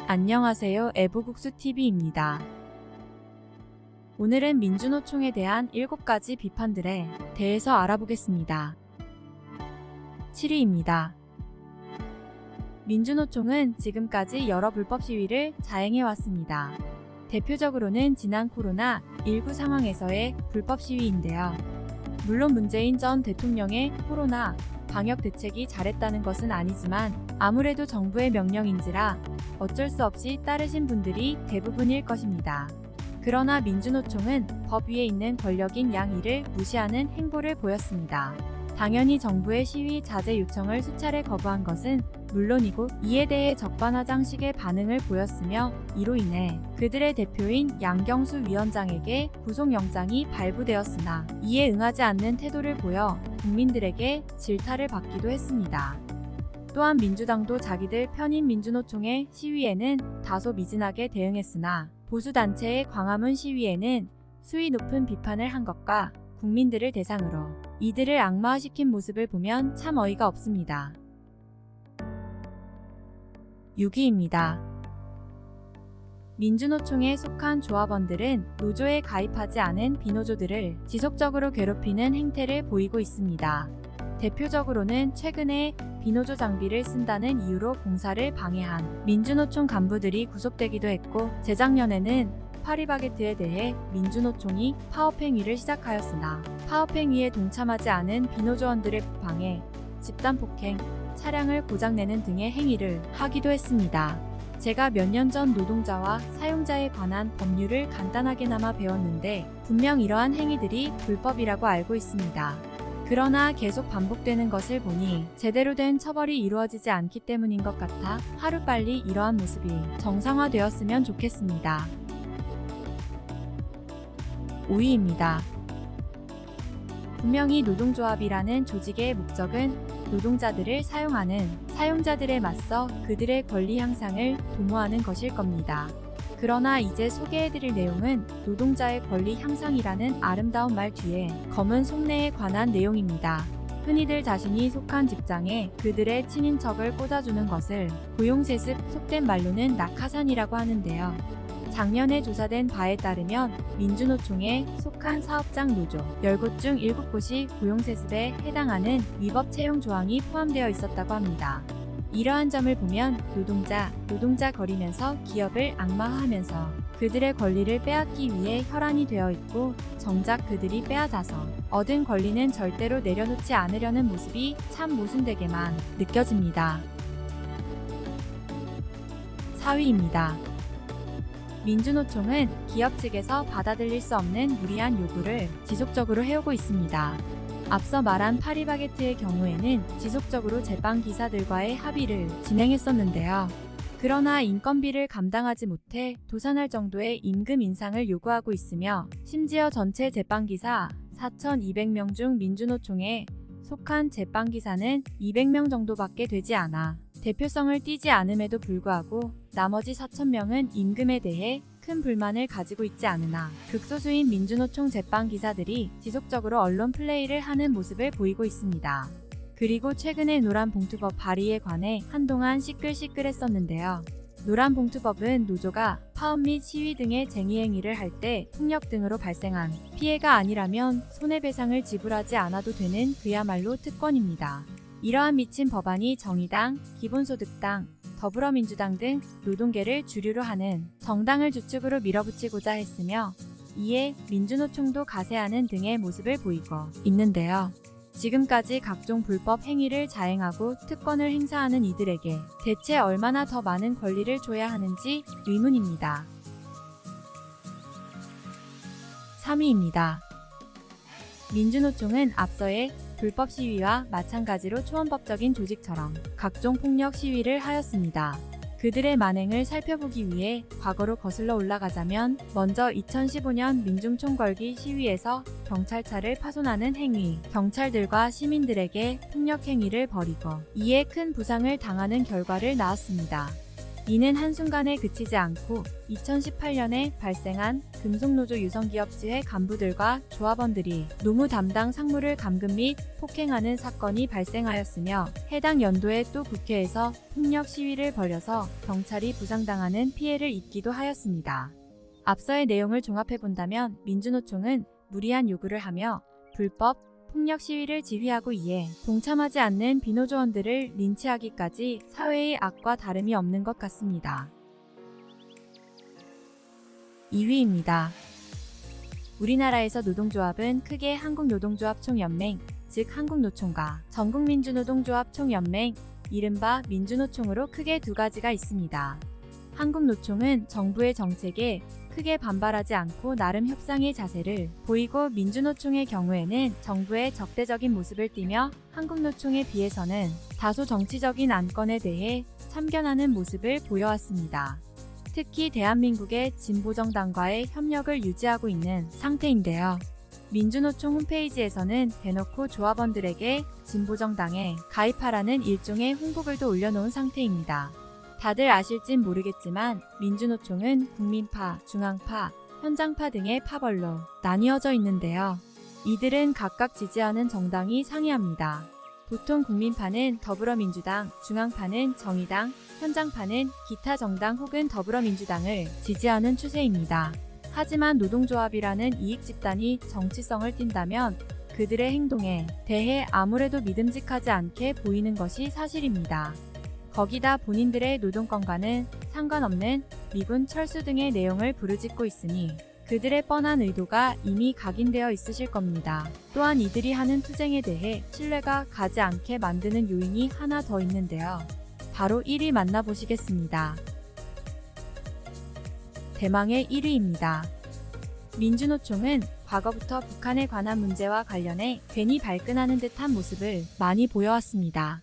안녕하세요. 애보국수TV입니다. 오늘은 민주노총에 대한 7가지 비판들에 대해서 알아보겠습니다. 7위입니다. 민주노총은 지금까지 여러 불법 시위를 자행해왔습니다. 대표적으로는 지난 코로나19 상황에서의 불법 시위인데요. 물론 문재인 전 대통령의 코로나 방역 대책이 잘했다는 것은 아니지만 아무래도 정부의 명령인지라 어쩔 수 없이 따르신 분들이 대부분일 것입니다. 그러나 민주노총은 법 위에 있는 권력인 양이를 무시하는 행보를 보였습니다. 당연히 정부의 시위 자제 요청을 수차례 거부한 것은 물론이고 이에 대해 적반하장식의 반응을 보였으며 이로 인해 그들의 대표인 양경수 위원장에게 구속영장이 발부되었으나 이에 응하지 않는 태도를 보여 국민들에게 질타를 받기도 했습니다. 또한 민주당도 자기들 편인 민주노총의 시위에는 다소 미진하게 대응했으나 보수단체의 광화문 시위에는 수위 높은 비판을 한 것과 국민들을 대상으로 이들을 악마화시킨 모습을 보면 참 어이가 없습니다. 6위입니다. 민주노총에 속한 조합원들은 노조에 가입하지 않은 비노조들을 지속적으로 괴롭히는 행태를 보이고 있습니다. 대표적으로는 최근에 비노조 장비를 쓴다는 이유로 공사를 방해한 민주노총 간부들이 구속되기도 했고 재작년에는 파리바게트에 대해 민주노총이 파업행위를 시작하였으나 파업행위에 동참하지 않은 비노조원들의 방해, 집단폭행, 차량을 고장내는 등의 행위를 하기도 했습니다. 제가 몇 년 전 노동자와 사용자에 관한 법률을 간단하게나마 배웠는데 분명 이러한 행위들이 불법이라고 알고 있습니다. 그러나 계속 반복되는 것을 보니 제대로 된 처벌이 이루어지지 않기 때문인 것 같아 하루빨리 이러한 모습이 정상화되었으면 좋겠습니다. 5위입니다. 분명히 노동조합이라는 조직의 목적은 노동자들을 사용하는 사용자들에 맞서 그들의 권리 향상을 도모하는 것일 겁니다. 그러나 이제 소개해드릴 내용은 노동자의 권리 향상이라는 아름다운 말 뒤에 검은 속내에 관한 내용입니다. 흔히들 자신이 속한 직장에 그들의 친인척을 꽂아주는 것을 고용세습, 속된 말로는 낙하산이라고 하는데요. 작년에 조사된 바에 따르면 민주노총에 속한 사업장 노조 10곳 중 7곳이 고용세습에 해당하는 위법 채용 조항이 포함되어 있었다고 합니다. 이러한 점을 보면 노동자 거리면서 기업을 악마화하면서 그들의 권리를 빼앗기 위해 혈안이 되어 있고 정작 그들이 빼앗아서 얻은 권리는 절대로 내려놓지 않으려는 모습이 참 모순되게만 느껴집니다. 4위입니다. 민주노총은 기업 측에서 받아들일 수 없는 무리한 요구를 지속적으로 해오고 있습니다. 앞서 말한 파리바게트의 경우에는 지속적으로 제빵 기사들과의 합의를 진행했었는데요. 그러나 인건비를 감당하지 못해 도산할 정도의 임금 인상을 요구하고 있으며 심지어 전체 제빵기사 4,200명 중 민주노총에 속한 제빵기사는 200명 정도밖에 되지 않아 대표성을 띠지 않음에도 불구하고 나머지 4,000명은 임금에 대해 큰 불만을 가지고 있지 않으나 극소수인 민주노총 제빵기사들이 지속적으로 언론 플레이를 하는 모습을 보이고 있습니다. 그리고 최근에 노란봉투법 발의에 관해 한동안 시끌시끌했었는데요. 노란봉투법은 노조가 파업 및 시위 등의 쟁의행위를 할 때 폭력 등으로 발생한 피해가 아니라면 손해배상을 지불하지 않아도 되는 그야말로 특권입니다. 이러한 미친 법안이 정의당, 기본소득당, 더불어민주당 등 노동계를 주류로 하는 정당을 주축으로 밀어붙이고자 했으며 이에 민주노총도 가세하는 등의 모습을 보이고 있는데요. 지금까지 각종 불법 행위를 자행하고 특권을 행사하는 이들에게 대체 얼마나 더 많은 권리를 줘야 하는지 의문입니다. 3위입니다. 민주노총은 앞서의 불법 시위와 마찬가지로 초원법적인 조직처럼 각종 폭력 시위를 하였습니다. 그들의 만행을 살펴보기 위해 과거로 거슬러 올라가자면 먼저 2015년 민중총궐기 시위에서 경찰차를 파손하는 행위, 경찰들과 시민들에게 폭력 행위를 벌이고 이에 큰 부상을 당하는 결과를 낳았습니다. 이는 한순간에 그치지 않고 2018년에 발생한 금속노조 유성기업지회 간부들과 조합원들이 노무 담당 상무를 감금 및 폭행하는 사건이 발생하였으며 해당 연도에 또 국회에서 폭력 시위를 벌여서 경찰이 부상당하는 피해를 입기도 하였습니다. 앞서의 내용을 종합해본다면 민주노총은 무리한 요구를 하며 불법 폭력 시위를 지휘하고 이에 동참하지 않는 비노조원들을 린치하기까지 사회의 악과 다름이 없는 것 같습니다. 2위입니다. 우리나라에서 노동조합은 크게 한국노동조합총연맹, 즉 한국노총과 전국민주노동조합총연맹, 이른바 민주노총으로 크게 두 가지가 있습니다. 한국노총은 정부의 정책에 크게 반발하지 않고 나름 협상의 자세를 보이고 민주노총의 경우에는 정부의 적대적인 모습을 띠며 한국노총에 비해서는 다소 정치적인 안건에 대해 참견하는 모습을 보여왔습니다. 특히 대한민국의 진보정당과의 협력을 유지하고 있는 상태인데요. 민주노총 홈페이지에서는 대놓고 조합원들에게 진보정당에 가입하라는 일종의 홍보글도 올려놓은 상태입니다. 다들 아실진 모르겠지만 민주노총은 국민파, 중앙파, 현장파 등의 파벌로 나뉘어져 있는데요. 이들은 각각 지지하는 정당이 상이합니다. 보통 국민파는 더불어민주당, 중앙파는 정의당, 현장파는 기타 정당 혹은 더불어민주당을 지지하는 추세입니다. 하지만 노동조합이라는 이익집단이 정치성을 띈다면 그들의 행동에 대해 아무래도 믿음직하지 않게 보이는 것이 사실입니다. 거기다 본인들의 노동권과는 상관없는 미군 철수 등의 내용을 부르짖고 있으니 그들의 뻔한 의도가 이미 각인되어 있으실 겁니다. 또한 이들이 하는 투쟁에 대해 신뢰가 가지 않게 만드는 요인이 하나 더 있는데요. 바로 1위 만나보시겠습니다. 대망의 1위입니다. 민주노총은 과거부터 북한에 관한 문제와 관련해 괜히 발끈하는 듯한 모습을 많이 보여왔습니다.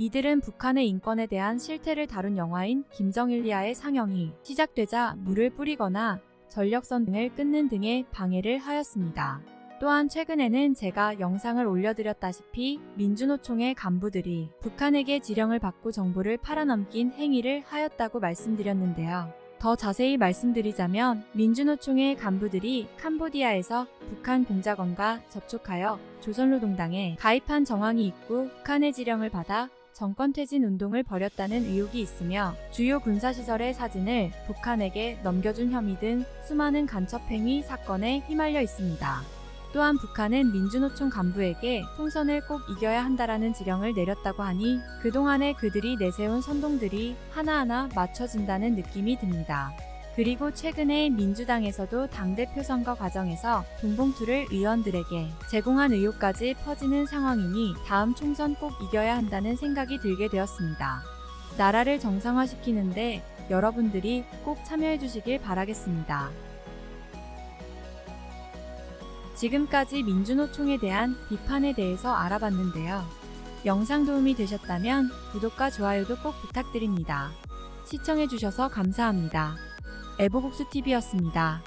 이들은 북한의 인권에 대한 실태를 다룬 영화인 김정일리아의 상영이 시작되자 물을 뿌리거나 전력선 등을 끊는 등의 방해를 하였습니다. 또한 최근에는 제가 영상을 올려드렸다시피 민주노총의 간부들이 북한에게 지령을 받고 정보를 팔아넘긴 행위를 하였다고 말씀드렸는데요. 더 자세히 말씀드리자면 민주노총의 간부들이 캄보디아에서 북한 공작원과 접촉하여 조선노동당에 가입한 정황이 있고 북한의 지령을 받아 정권퇴진 운동을 벌였다는 의혹이 있으며 주요 군사시설의 사진을 북한에게 넘겨준 혐의 등 수많은 간첩행위 사건에 휘말려 있습니다. 또한 북한은 민주노총 간부에게 총선을 꼭 이겨야 한다라는 지령을 내렸다고 하니 그동안에 그들이 내세운 선동들이 하나하나 맞춰진다는 느낌이 듭니다. 그리고 최근에 민주당에서도 당대표 선거 과정에서 돈봉투를 의원들에게 제공한 의혹까지 퍼지는 상황이니 다음 총선 꼭 이겨야 한다는 생각이 들게 되었습니다. 나라를 정상화시키는데 여러분들이 꼭 참여해 주시길 바라겠습니다. 지금까지 민주노총에 대한 비판에 대해서 알아봤는데요. 영상 도움이 되셨다면 구독과 좋아요도 꼭 부탁드립니다. 시청해주셔서 감사합니다. 애보국수TV였습니다.